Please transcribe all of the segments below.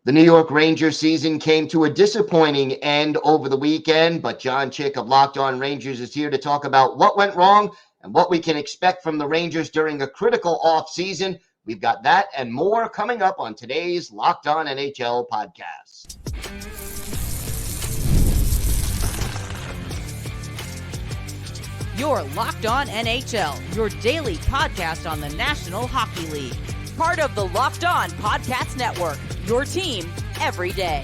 The New York Rangers season came to a disappointing end over the weekend, but John Chick of Locked On Rangers is here to talk about what went wrong and what we can expect from the Rangers during a critical offseason. We've got that and more coming up on today's Locked On NHL podcast. You're Locked On NHL, your daily podcast on the National Hockey League. Part of the Locked On Podcast Network, your team every day.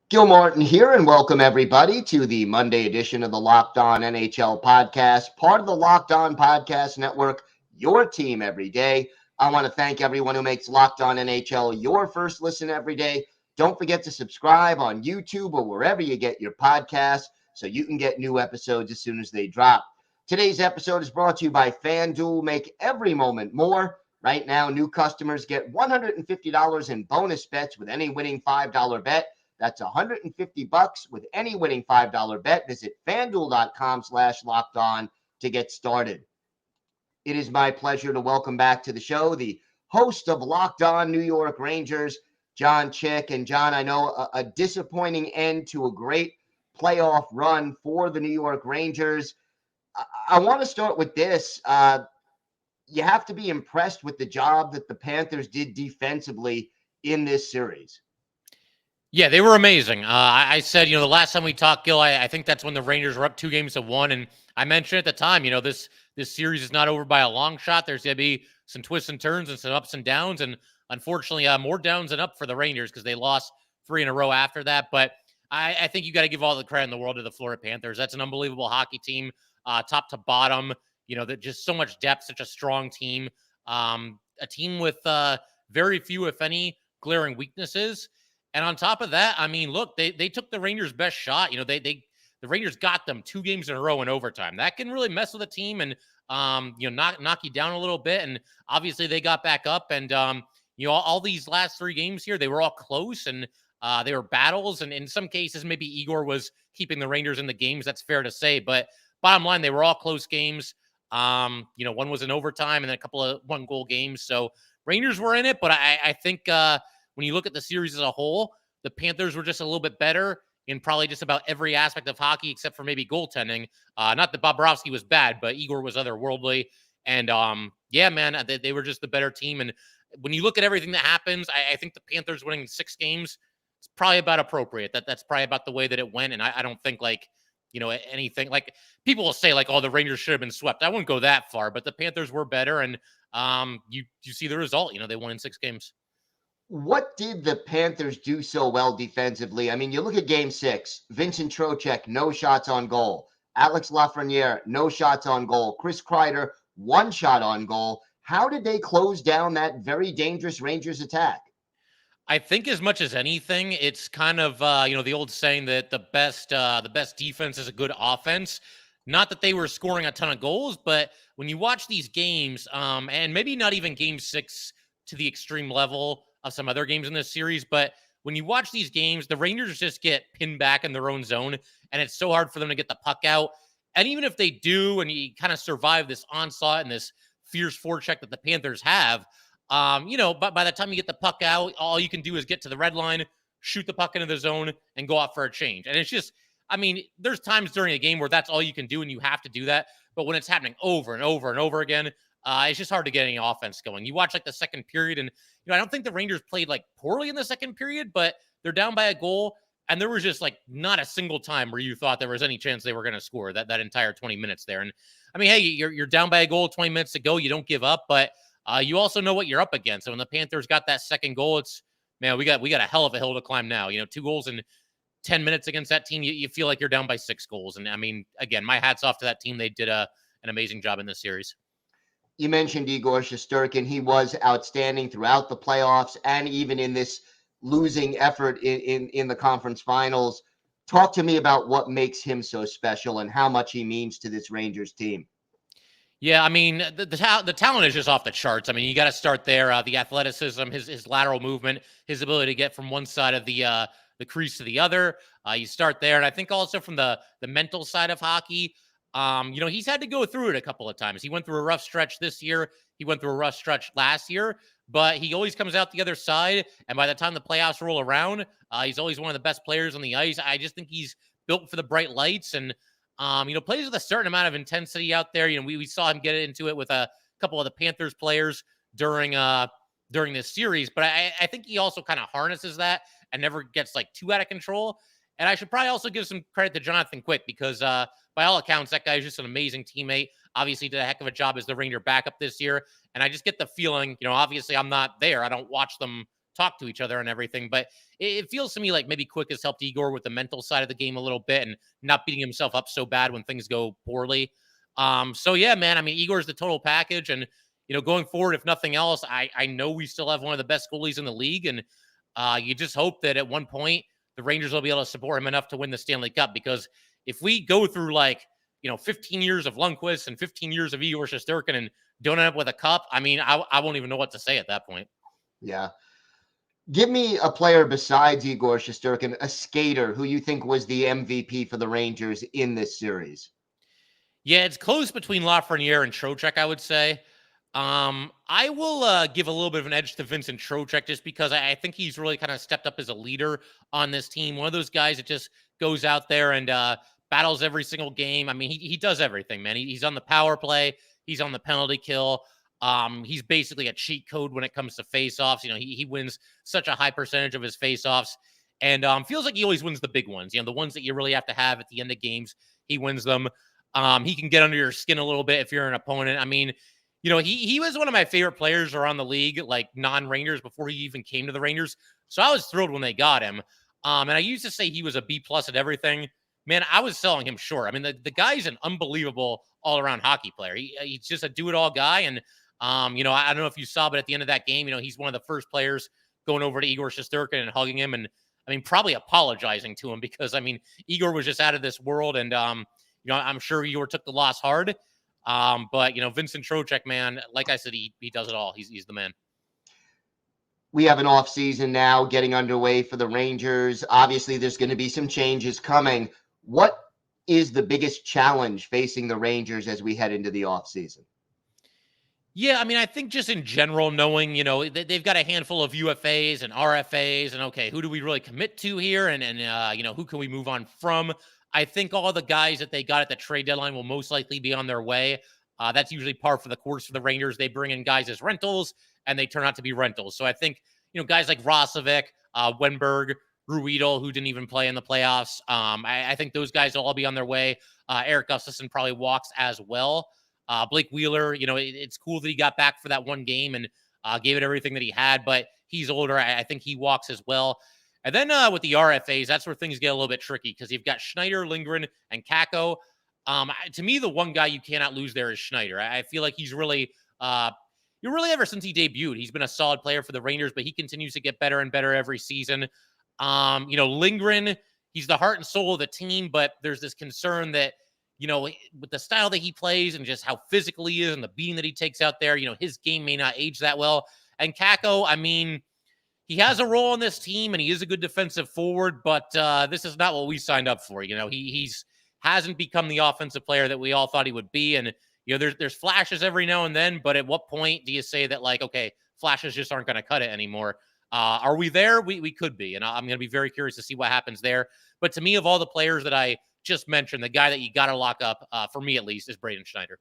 Gil Martin here, and welcome everybody to the Monday edition of the Locked On NHL podcast, part of the Locked On Podcast Network, your team every day. I want to thank everyone who makes Locked On NHL your first listen every day. Don't forget to subscribe on YouTube or wherever you get your podcasts so you can get new episodes as soon as they drop. Today's episode is brought to you by FanDuel. Make every moment more. Right now, new customers get $150 in bonus bets with any winning $5 bet. That's $150 with any winning $5 bet. Visit FanDuel.com/LockedOn to get started. It is my pleasure to welcome back to the show the host of Locked On New York Rangers, John Chick. And John, I know a disappointing end to a great playoff run for the New York Rangers. I want to start with this. You have to be impressed with the job that the Panthers did defensively in this series. Yeah, they were amazing. I said, the last time we talked, Gil, I think that's when the Rangers were up 2-1. And I mentioned at the time, this series is not over by a long shot. There's going to be some twists and turns and some ups and downs. And unfortunately, more downs than up for the Rangers because they lost 3 in a row after that. But I think you got to give all the credit in the world to the Florida Panthers. That's an unbelievable hockey team, top to bottom. That just so much depth, such a strong team. A team with very few, if any, glaring weaknesses. And on top of that, I mean, look, they took the Rangers' best shot. The Rangers got them 2 games in a row in overtime. That can really mess with a team and knock you down a little bit. And obviously, they got back up. And all these last 3 games here, they were all close and they were battles. And in some cases, maybe Igor was keeping the Rangers in the games. That's fair to say. But bottom line, they were all close games. One was in overtime and then a couple of 1-goal games. So Rangers were in it, but I think when you look at the series as a whole, the Panthers were just a little bit better in probably just about every aspect of hockey except for maybe goaltending. Not that Bobrovsky was bad, but Igor was otherworldly. And yeah, man, they were just the better team. And when you look at everything that happens, I think the Panthers winning 6 games, it's probably about appropriate. That's probably about the way that it went. And I don't think anything like people will say oh, the Rangers should have been swept. I wouldn't go that far, but the Panthers were better. And you see the result, they won in 6 games. What did the Panthers do so well defensively? I mean, you look at game 6, Vincent Trocheck, no shots on goal. Alex Lafreniere, no shots on goal. Chris Kreider, 1 shot on goal. How did they close down that very dangerous Rangers attack? I think as much as anything, it's kind of, the old saying that the best defense is a good offense. Not that they were scoring a ton of goals, but when you watch these games, and maybe not even game 6 to the extreme level of some other games in this series, but when you watch these games, the Rangers just get pinned back in their own zone, and it's so hard for them to get the puck out. And even if they do, and you kind of survive this onslaught and this fierce forecheck that the Panthers have, but by the time you get the puck out, all you can do is get to the red line, shoot the puck into the zone, and go out for a change. And it's just, there's times during a game where that's all you can do, and you have to do that. But when it's happening over and over and over again, it's just hard to get any offense going. You watch the second period, and I don't think the Rangers played poorly in the second period, but they're down by a goal, and there was just not a single time where you thought there was any chance they were going to score that entire 20 minutes there. And hey, you're down by a goal, 20 minutes to go, you don't give up, but you also know what you're up against. And when the Panthers got that second goal, it's man, we got a hell of a hill to climb now. 2 goals in 10 minutes against that team, you feel like you're down by 6 goals. And again, my hat's off to that team. They did an amazing job in this series. You mentioned Igor Shesterkin. He was outstanding throughout the playoffs and even in this losing effort in the conference finals. Talk to me about what makes him so special and how much he means to this Rangers team. Yeah, the talent is just off the charts. You got to start there. The athleticism, his lateral movement, his ability to get from one side of the crease to the other. You start there. And I think also from the mental side of hockey, He's had to go through it a couple of times. He went through a rough stretch this year. He went through a rough stretch last year, but he always comes out the other side. And by the time the playoffs roll around, he's always one of the best players on the ice. I just think he's built for the bright lights and, plays with a certain amount of intensity out there. We saw him get into it with a couple of the Panthers players during this series, but I think he also kind of harnesses that and never gets like too out of control. And I should probably also give some credit to Jonathan Quick because by all accounts, that guy is just an amazing teammate. Obviously did a heck of a job as the Ranger backup this year. And I just get the feeling, obviously I'm not there. I don't watch them talk to each other and everything, but it feels to me like maybe Quick has helped Igor with the mental side of the game a little bit and not beating himself up so bad when things go poorly. So yeah, man, I mean, Igor's the total package. And, going forward, if nothing else, I know we still have one of the best goalies in the league. And you just hope that at one point the Rangers will be able to support him enough to win the Stanley Cup. Because if we go through 15 years of Lundqvist and 15 years of Igor Shesterkin and don't end up with a cup, I mean, I won't even know what to say at that point. Yeah. Give me a player besides Igor Shesterkin, a skater who you think was the MVP for the Rangers in this series. Yeah, it's close between Lafreniere and Trocheck, I would say. I will give a little bit of an edge to Vincent Trocheck just because I think he's really kind of stepped up as a leader on this team. One of those guys that just goes out there and battles every single game. I mean, he does everything, man. He's on the power play. He's on the penalty kill. He's basically a cheat code when it comes to faceoffs. He wins such a high percentage of his faceoffs and feels like he always wins the big ones. The ones that you really have to have at the end of games, he wins them. He can get under your skin a little bit if you're an opponent. I mean, he was one of my favorite players around the league, like non-Rangers before he even came to the Rangers. So I was thrilled when they got him. And I used to say he was a B+ at everything. Man, I was selling him short. I mean, the guy's an unbelievable all-around hockey player. He's just a do-it-all guy. And, I don't know if you saw, but at the end of that game, he's one of the first players going over to Igor Shesterkin and hugging him. And, I mean, probably apologizing to him because, I mean, Igor was just out of this world. And, I'm sure Igor took the loss hard. But, Vincent Trocheck, man, like I said, he does it all. He's the man. We have an offseason now getting underway for the Rangers. Obviously, there's going to be some changes coming. What is the biggest challenge facing the Rangers as we head into the offseason? Yeah, I mean, I think just in general, knowing, they've got a handful of UFAs and RFAs and, okay, who do we really commit to here? And who can we move on from? I think all the guys that they got at the trade deadline will most likely be on their way. That's usually par for the course for the Rangers. They bring in guys as rentals, and they turn out to be rentals. So I think, guys like Rosovic, Wenberg, Ruedel, who didn't even play in the playoffs. I think those guys will all be on their way. Eric Gustafsson probably walks as well. Blake Wheeler, it's cool that he got back for that one game and gave it everything that he had, but he's older. I think he walks as well. And then with the RFAs, that's where things get a little bit tricky because you've got Schneider, Lindgren, and Kakko. To me, the one guy you cannot lose there is Schneider. I feel like he's really, ever since he debuted, he's been a solid player for the Rangers, but he continues to get better and better every season. Lindgren, he's the heart and soul of the team, but there's this concern that, with the style that he plays and just how physical he is and the beating that he takes out there, his game may not age that well. And Kakko, I mean, he has a role on this team and he is a good defensive forward, but this is not what we signed up for. He's hasn't become the offensive player that we all thought he would be. And, there's flashes every now and then, but at what point do you say that, like, okay, flashes just aren't going to cut it anymore? Are we there? We could be. And I'm going to be very curious to see what happens there. But to me, of all the players that I just mentioned, the guy that you got to lock up, for me at least, is Braden Schneider.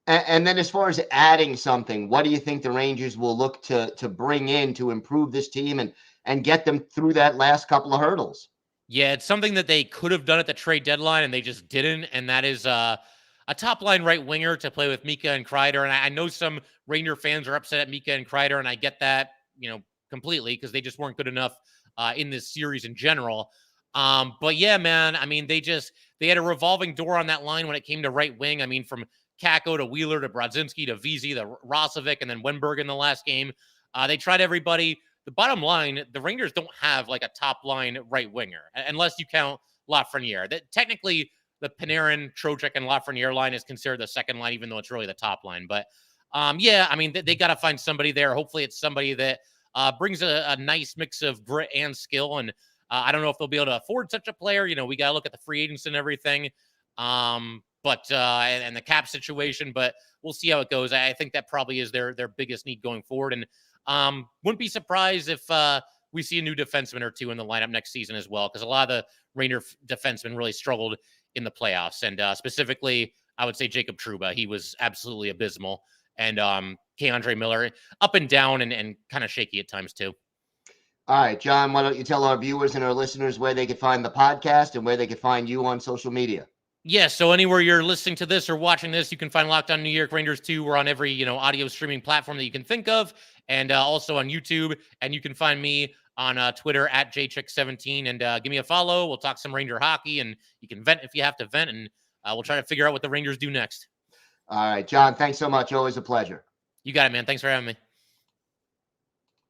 And then as far as adding something, what do you think the Rangers will look to bring in to improve this team and get them through that last couple of hurdles? Yeah, it's something that they could have done at the trade deadline, and they just didn't, and that is a top-line right winger to play with Mika and Kreider. And I know some Ranger fans are upset at Mika and Kreider, and I get that, completely, because they just weren't good enough in this series in general. But yeah, man, I mean, they had a revolving door on that line when it came to right wing. I mean, from Kakko to Wheeler to Brodzinski to Vesey to Rosovic and then Wenberg in the last game. They tried everybody. The bottom line, the Rangers don't have like a top line right winger, unless you count Lafreniere. That technically the Panarin, Trocheck, and Lafreniere line is considered the second line, even though it's really the top line. But yeah, I mean, they got to find somebody there. Hopefully it's somebody that brings a nice mix of grit and skill. And I don't know if they'll be able to afford such a player. We got to look at the free agents and everything. but and the cap situation, but we'll see how it goes. I think that probably is their biggest need going forward. And wouldn't be surprised if we see a new defenseman or two in the lineup next season as well, because a lot of the Ranger defensemen really struggled in the playoffs. And specifically, I would say Jacob Trouba. He was absolutely abysmal. And Keandre Miller, up and down and kind of shaky at times too. All right, John, why don't you tell our viewers and our listeners where they could find the podcast and where they could find you on social media? Yeah, so anywhere you're listening to this or watching this, you can find Locked On New York Rangers too. We're on every, audio streaming platform that you can think of, and also on YouTube. And you can find me on Twitter at jchick17, and give me a follow. We'll talk some Ranger hockey, and you can vent if you have to vent, and we'll try to figure out what the Rangers do next. All right, John, thanks so much. Always a pleasure. You got it, man. Thanks for having me.